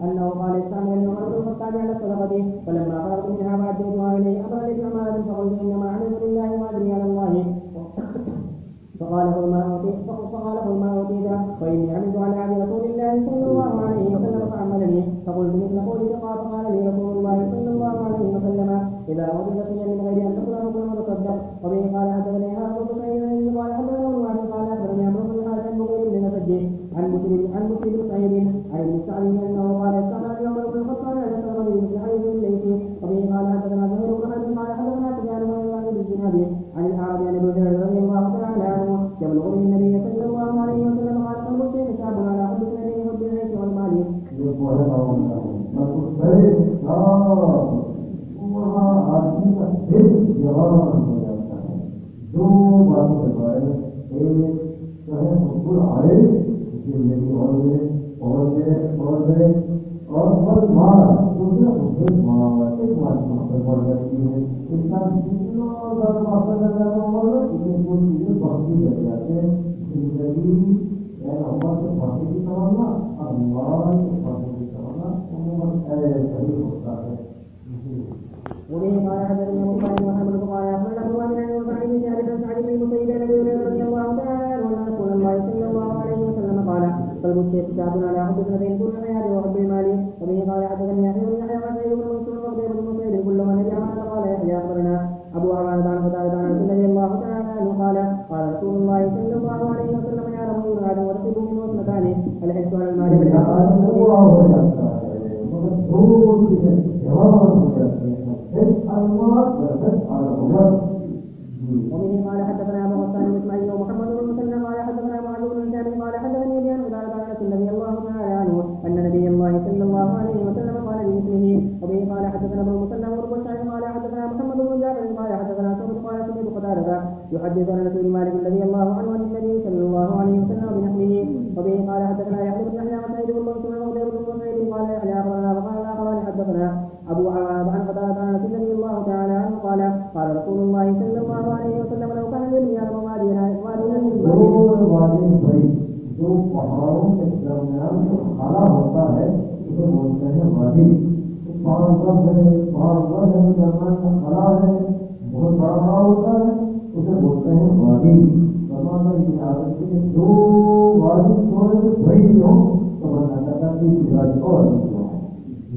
أنه قال استعمل أن عمر بن الخطاب على الصدقة فلما فرغت منها فأديتها إليه أمر لي عمارا فقلت إنما عملت لله وأدري على الله فقال قل ما أوتيت فإني عملت على عهد رسول الله صلى الله عليه وسلم فعملني فقلت مثل قولك فقال لي رسول الله صلى الله عليه وسلم إذا أوتيت شيئا من غير أن تقرأ فكل وتصدق. وبه قال حدثني هارون بن سعيد قال حدثنا ابن وهب قال أخبرني عمرو بن الحارث عن بكير بن مسجد عن مسلم بن سعيد عن ابن سعد أنه قال استعمل عمر بن الخطاب على سلمة بن حديث الليثي. وبه قال حدثنا زهير بن حرب قال حدثنا سفيان بن عيينة بالزناد عن الأعرج عن ابي هريرة رضي الله تعالى عنه يبلغ به النبي صلى الله عليه وسلم قال قلب الشيء شاب على حب النبي حب العيش والمال. वहाँ आदमी का दिल जवान हो जाता है। दो बातों के बारे में एक चाहे मुस्कुर आए जिंदगी और बस मार दूसरा मुझे मार एक बात बढ़ जाती है। इंसान जितना ज़्यादा माफा कर जाता है इतनी कुछ चीज़ें बढ़ती चली जाती है। जिंदगी अल्लाह से फांसी की तमन्ना अल्लाह से फांसी की तमन्ना उम्र ऐसा ही होता है। وبه قال حدثني ابو بكر محمد قال اخبرنا ابو بكر عن البخاري بن سعد بن سعد بن المسيب عن ابي هريره رضي الله تعالى عنه ان رسول الله صلى الله عليه وسلم قال قلب الشيخ شاب على حب اثنتين كل حياه وحب المال. وبه قال حدثني يحيى بن يحيى وسعيد بن منصور وقتيبة بن مسعود كل من نبي عمل قال يحيى اخبرنا ابو عوانة عن قتادة عن انس رضي الله تعالى عنه قال قال رسول الله صلى الله عليه وسلم يا رب ابن ادم ورقبه منه اثنتان الحس على المال ومن قال حدثنا ابو غسان بن اسماعيل ومحمد بن مسلم قال حدثنا معاذ بن هشام قال حدثني ابي عن قال انس النبي الله تعالى عنه ان نبي الله صلى الله عليه وسلم قال بمثله. وبه قال حدثنا ابو مسلم وابو الشعري قال حدثنا محمد بن جابر قال حدثنا ثور قال سمعت قتادة يحدث عن رسول مالك الذي الله عنه عن النبي صلى الله عليه وسلم بنحوه. وبه قال حدثنا يحيى بن يحيى وسعيد بن منصور وغير بن مسعود قال يحيى اخبرنا وقال الاخران حدثنا ابو عوانة عن قتادة عن انس النبي الله تعالى عنه قال قال رسول الله صلى الله عليه وسلم لو كان لي يعلم وادينا जो पहाड़ों के दरमियान जो खाला होता है उसे बोलते हैं वादी। पहाड़ के दरमियान का खाला है बहुत बड़ा होता है उसे बोलते हैं वादी। जो वादी थोड़े से बड़ी हो तो बनाता की गाड़ी और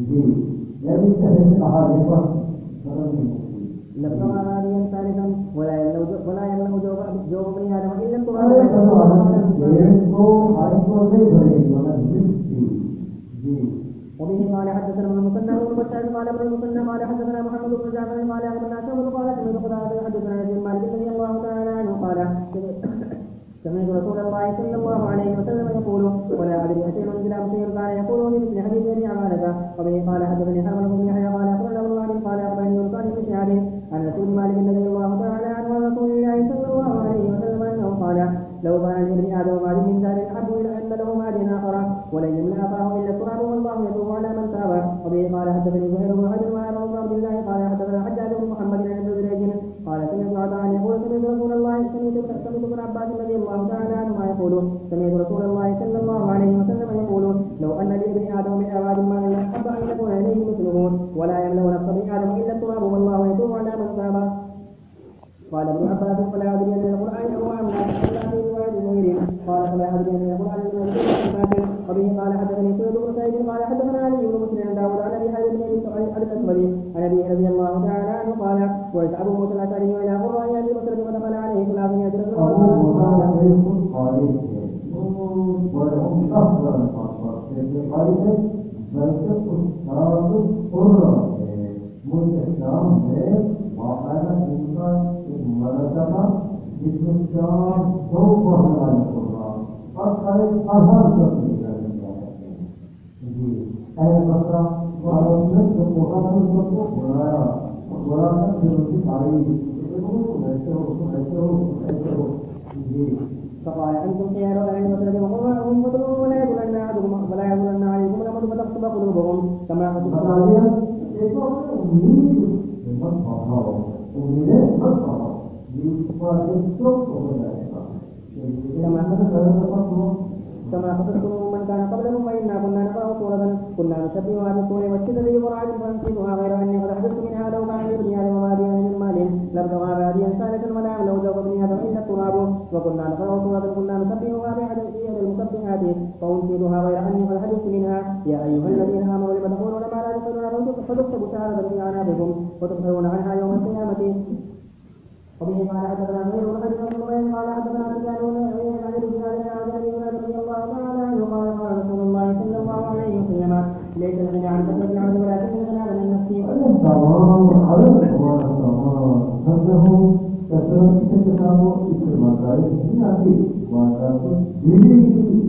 जी यह भी कहा لما هذه ثالثا ولا يملأ جوف بني آدم إلا التراب. وبه قال حدثنا ابن المثنى وابن بشار قال ابن المثنى قال حدثنا محمد بن جعفر قال أخبرنا شعبة قال سمعت قتادة يحدثنا عن مالك رضي الله تعالى عنه قال سمعت رسول الله صلى الله عليه وسلم يقول ولا أدري أشيء أنزل أم شيء كان يقول في مثل حديث أبي عوانة. وبه قال حدثني حرمل بن يحيى قال أخبرنا ابن وهب قال أخبرني يونس بن شهاب عن رسول مالك الذي الله تعالى عنه عن رسول الله صلى الله عليه وسلم أنه قال لو كان لابن آدم مال من ذلك أحب إلى أن له مال آخر ولن يملأ أخاه إلا التراب والله يتوب على من تاب. وبه قال حدثني زهير بن حجر وعمر بن عبد الله قال حدثنا حجاج بن محمد عن ابن جريج قال سمعت عطاء يقول سمعت رسول الله سمعت ابن عباس رضي الله تعالى عنهما يقول سمعت رسول الله صلى الله عليه وسلم يقول لو أن لابن آدم من أواد مال أحب أن يكون إليه مثله ولا يملأ نفس ابن آدم إلا التراب والله يتوب على من تاب. قال ابن عباس فلا أدري أن القرآن هو أملا إلا في رواية غيره قال فلا أدري أن القرآن هو أملا. وبه قال حدثني سعيد بن سعيد قال حدثنا علي بن مسلم عن داود عن أبي حازم بن الأسود عن أبي رضي الله تعالى عنه قال ورد أبو موسى الأشعري إلى قراء أبي بكر ودخل عليه 300 رجل जिसमें चार दो पढ़ने वाले कुरान और सारे आधार कर जी ऐसा बता वालों ने जो कुरान को बुलाया कुरान से उनकी तारीफ ऐसे हो जी فقال أنتم خيار أهل المسجد وقرأهم وتقولون ولا يقولن أحدكم ولا يقولن عليكم وتصب قلوبهم كما Kemudian itu umil memang mahal, umilnya mahal. Di pada itu kemudian كما قصدتم من كان قبلكم فإنا كنا نقرأ سورة كنا نشبهها بالطول والشجر بقرعة فنسيتها غير أني قد حدثت منها لو كان لابن آدم واديا من مال لابتغى باديا سالة ولا لو ذوق ابن آدم إلا التراب وكنا نقرأ سورة كنا نشبهها بأحد المسبحات فأنسيتها غير أني قد حدثت منها يا أيها الذين آمنوا لم تقولون ما لا تفعلون فتكتب شهادة في أعناقكم وتسألون عنها يوم القيامة وبه قال حدثنا زهير بن حبيب بن نمير قال حدثنا سفيان بن عيينة عن ابن شهاب عن ابي هريرة رضي الله تعالى عنه قال قال رسول الله صلى الله عليه وسلم ليس الغنى عن كثرة العمل ولكن الغنى عن النفس. التمام على الإخوان التمام أنه كثرة كتابه في المدارس التي وذات دينه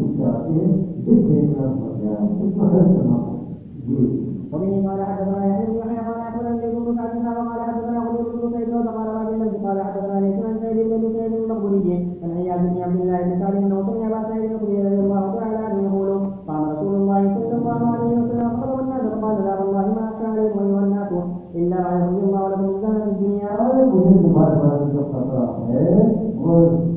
الشافعي بالدين المجال اسمه وبه قال حدثنا يحيى بن يحيى قال اخبرنا الليث بن سعد وقال حدثنا خليل بن سعيد وقال راجل الذي قال حدثنا ليس عن سعيد بن سعيد المقبوري عن عياذ بن عبد الله بن سعد انه سمع ابا سعيد الخدري رضي الله تعالى عنه يقول قام رسول الله صلى الله عليه وسلم فخطب الناس فقال لا والله ما اخشى عليكم ايها الناس الا ما يرضي الله لكم من زهر الدنيا. मुझे तुम्हारे बारे में जो खतरा है वो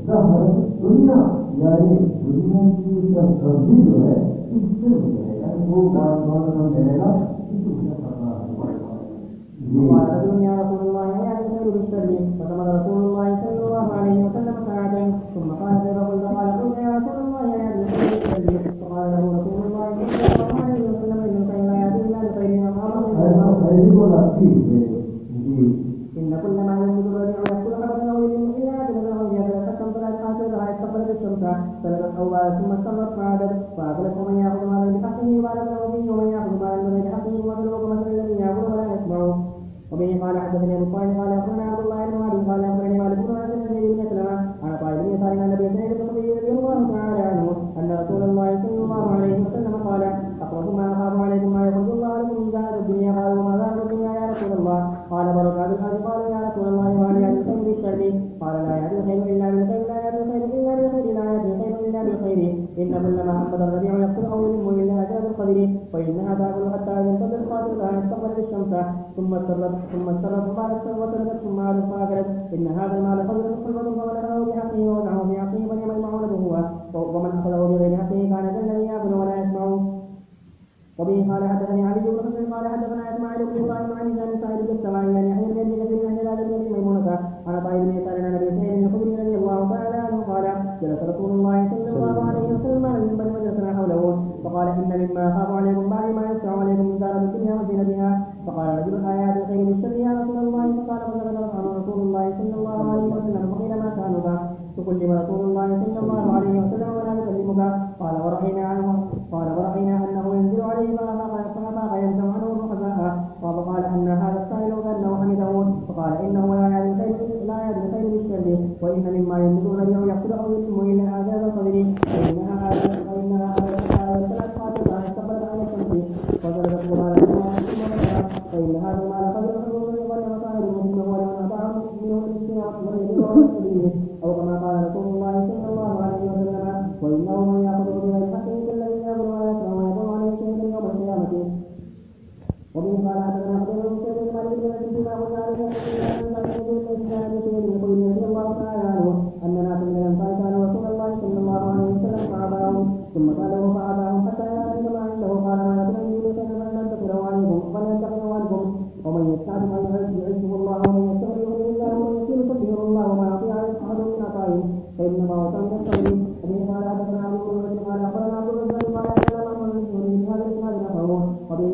जहर दुनिया यानी दुनिया की सर्दी जो है इससे मिलेगा वो बात में मिलेगा इससे खतरा قال رجل يا رسول الله يا الخير بالشر فثمر رسول الله صلى الله عليه وسلم ساعة ثم قال كيف قلت قال قلت يا رسول الله يا الخير بالشر فقال له رسول الله صلى الله عليه وسلم ان الخير لا ياتي الا بخير إن كل ما ينبت الربيع يأكل حبة أو يلم إلا أجل له يتلقى فلا تحاسبها استقبلت الشمس فلقت أوبارا ثم استمرت فعادت فأكلت ومن يأخذ مالا بحقه وبارك له فيه ومن يأخذ مالا بغير حقه ومثله كمثل الذي يأكل ولا يسمع. وبه قال حدثني ابو الطاهر قال اخبرنا عبد الله بن وهب قال اخبرني مالك بن انس بن زيد بن اسلم عن طائر بن يسار عن النبي سعيد بن خديجه رضي الله تعالى عنه ان رسول الله صلى الله عليه وسلم قال اقرب ما اخاف عليكم ما يخرج الله لكم من زهر الدنيا قالوا وما زهر الدنيا يا رسول الله قال بركات الارض قالوا يا رسول الله وهل ياتي الخير بالشر قال لا ياتي الخير الا بالخير لا ياتي الخير الا بالخير لا ياتي الخير الا بالخير ان كل ما انبت الربيع يقتل او يلم الا اجل القدر فانها تاكل حتى ينتظر القاتل فان استقبلت الشمس ثم استرت وقالت وتركت ثم عادت فاكلت ان هذا المال فضل حلوه فمن اخذه بحقه ووضعه في حقه فنعم المعونه هو ومن اخذه بغير حقه كان كالذي ياكل ولا يسمع. وبه قال حدثني علي بن حسن قال حدثنا اسماعيل بن ابراهيم عن هشام بن سعيد بن السماعي عن يحيى بن ابي كثير عن هلال بن ابي ميمونه عن طائر بن يسار عن ابي سعيد الخدري رضي الله تعالى عنه قال جلس رسول الله صلى الله عليه وسلم على المنبر وجلسنا حوله فقال ان مما اخاف عليكم بعد ما يسع عليكم من دار الدنيا وزينتها فقال رجل ايات الخير بالشر يا رسول الله فقال فسكت رسول الله صلى الله عليه وسلم فقيل ما شانك تكلم رسول الله صلى الله عليه وسلم ولا يكلمك قال ورأينا انه ينزل عليه فافاق ينزع عنه الرخصاء وقال ان هذا السائل كانه حمده فقال انه لا يعرف الخير بالشر وان مما ينبت الربيع يقتل او يلم الى اعداد القدر فانها ثلاث فاتحه استقبلت على الشمس وزلت وما فان هذا المال قدر حلول وصائر المسلم ولمن اطاعه منه المسكين والسبيل او كما قال رسول الله صلى الله عليه وسلم وانه من ياخذ بغير حقه كالذي ياكل ولا يسمع ويكون عليه شهيدا يوم القيامه. وبه قال حدثنا قتيبة بن سعيد بن مالك بن انس بما قلنا عليه رضي الله تعالى عنه ان ناس من الانصار كانوا رسول الله صلى الله عليه وسلم فعباهم ثم ساله فعباهم حتى يعرف ما عنده قال ما يكون من يولد فلن تقدروا عنكم ومن يستعجب ان يعزه الله ومن يستغفر يغنيه الله ومن يسير يكبره الله وما يعطي عليه احد من عطائه فانما هو من الصبر. وبه قال حدثنا ابو بكر قال اخبرنا عبد الرزاق قال حدثنا محمد بن هذا الاسناد نحوه. وبه